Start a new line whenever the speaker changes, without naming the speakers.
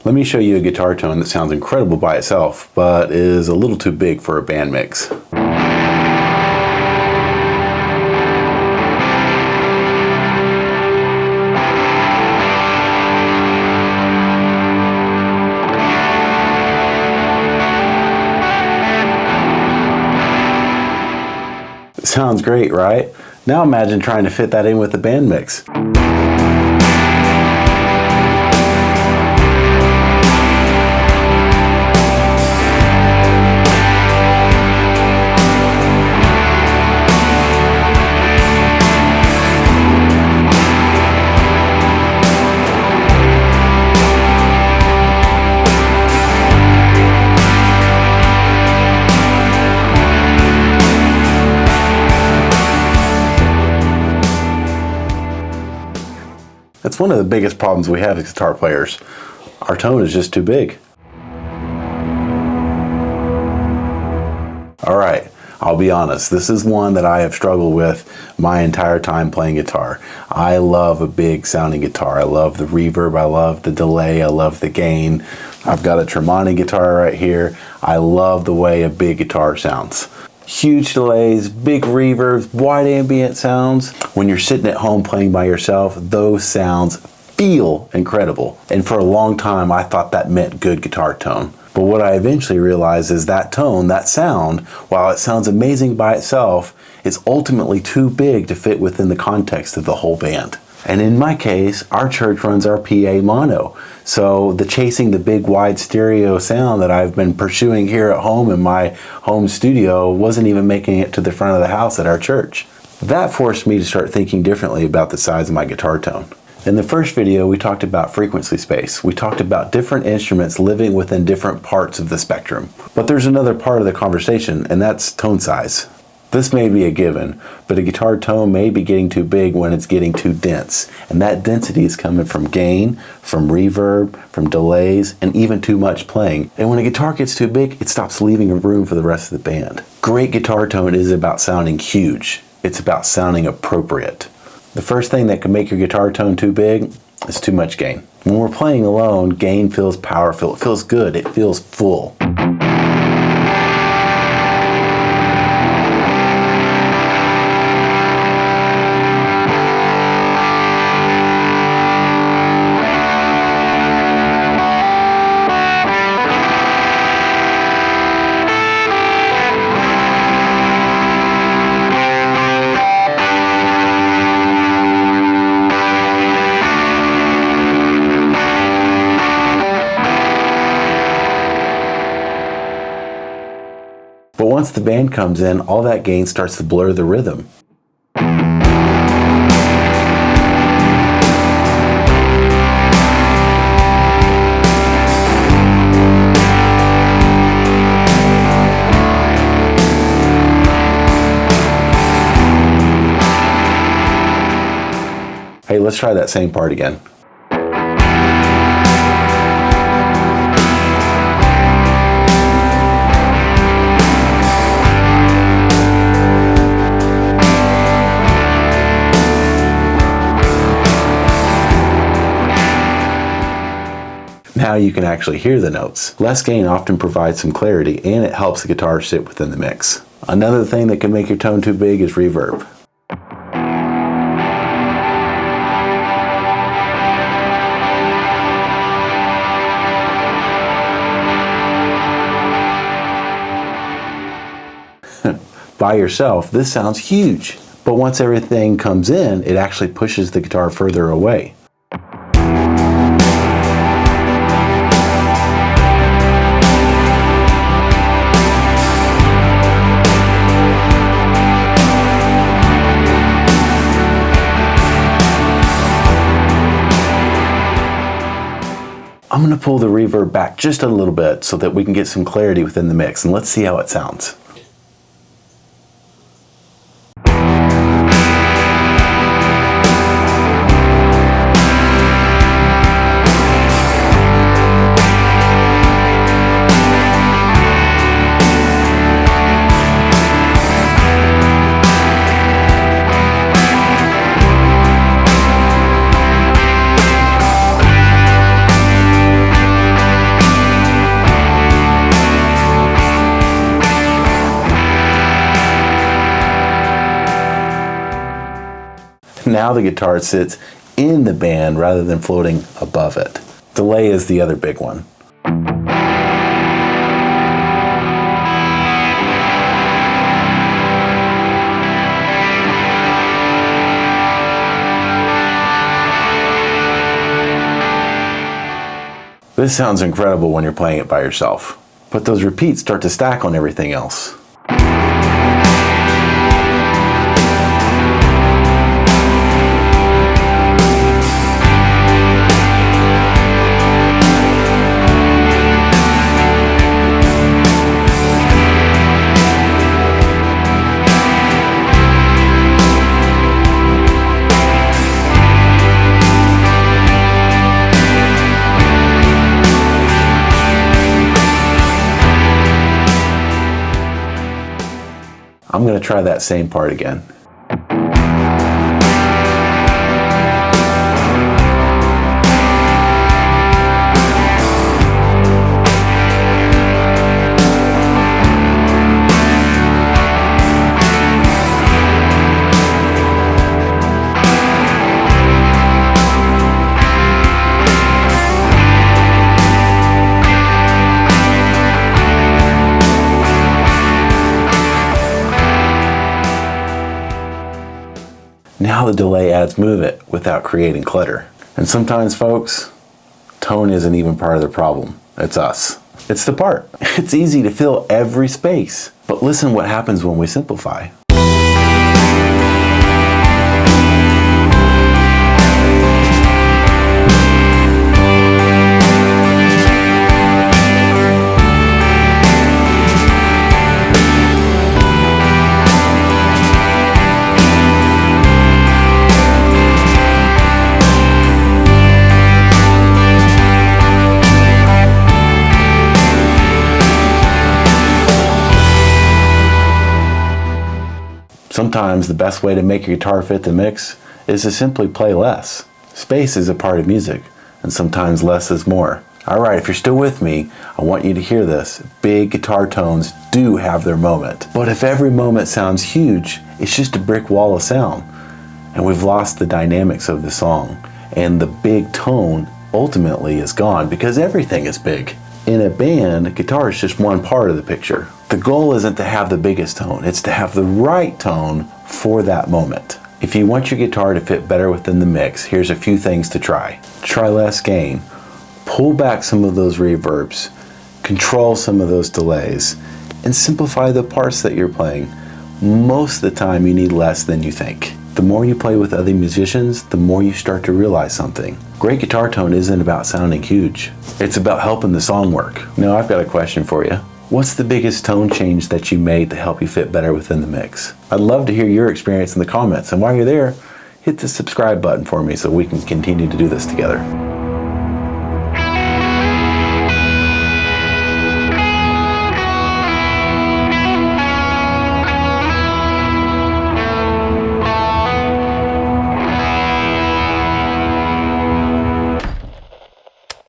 Let me show you a guitar tone that sounds incredible by itself, but is a little too big for a band mix. Sounds great, right? Now imagine trying to fit that in with the band mix. That's one of the biggest problems we have as guitar players. Our tone is just too big. All right, I'll be honest, this is one that I have struggled with my entire time playing guitar. I love a big sounding guitar. I love the reverb, I love the delay, I love the gain. I've got a Tremonti guitar right here. I love the way a big guitar sounds. Huge delays, big reverbs, wide ambient sounds. When you're sitting at home playing by yourself, those sounds feel incredible. And for a long time, I thought that meant good guitar tone. But what I eventually realized is that tone, that sound, while it sounds amazing by itself, is ultimately too big to fit within the context of the whole band. And in my case, our church runs our PA mono. So the chasing the big wide stereo sound that I've been pursuing here at home in my home studio wasn't even making it to the front of the house at our church. That forced me to start thinking differently about the size of my guitar tone. In the first video, we talked about frequency space. We talked about different instruments living within different parts of the spectrum. But there's another part of the conversation, and that's tone size. This may be a given, but a guitar tone may be getting too big when it's getting too dense. And that density is coming from gain, from reverb, from delays, and even too much playing. And when a guitar gets too big, it stops leaving room for the rest of the band. Great guitar tone isn't about sounding huge. It's about sounding appropriate. The first thing that can make your guitar tone too big is too much gain. When we're playing alone, gain feels powerful. It feels good. It feels full. But once the band comes in, all that gain starts to blur the rhythm. Hey, let's try that same part again. Now you can actually hear the notes. Less gain often provides some clarity, and it helps the guitar sit within the mix. Another thing that can make your tone too big is reverb. By yourself, this sounds huge, but once everything comes in, it actually pushes the guitar further away. I'm going to pull the reverb back just a little bit so that we can get some clarity within the mix, and let's see how it sounds. Now the guitar sits in the band rather than floating above it. Delay is the other big one. This sounds incredible when you're playing it by yourself, but those repeats start to stack on everything else. I'm going to try that same part again. Now the delay adds movement without creating clutter. And sometimes, folks, tone isn't even part of the problem. It's us. It's the part. It's easy to fill every space. But listen what happens when we simplify. Sometimes the best way to make your guitar fit the mix is to simply play less. Space is a part of music, and sometimes less is more. Alright, if you're still with me, I want you to hear this. Big guitar tones do have their moment. But if every moment sounds huge, it's just a brick wall of sound. And we've lost the dynamics of the song. And the big tone ultimately is gone because everything is big. In a band, guitar is just one part of the picture. The goal isn't to have the biggest tone, it's to have the right tone for that moment. If you want your guitar to fit better within the mix, here's a few things to try. Try less gain, pull back some of those reverbs, control some of those delays, and simplify the parts that you're playing. Most of the time you need less than you think. The more you play with other musicians, the more you start to realize something. Great guitar tone isn't about sounding huge. It's about helping the song work. Now I've got a question for you. What's the biggest tone change that you made to help you fit better within the mix? I'd love to hear your experience in the comments. And while you're there, hit the subscribe button for me so we can continue to do this together.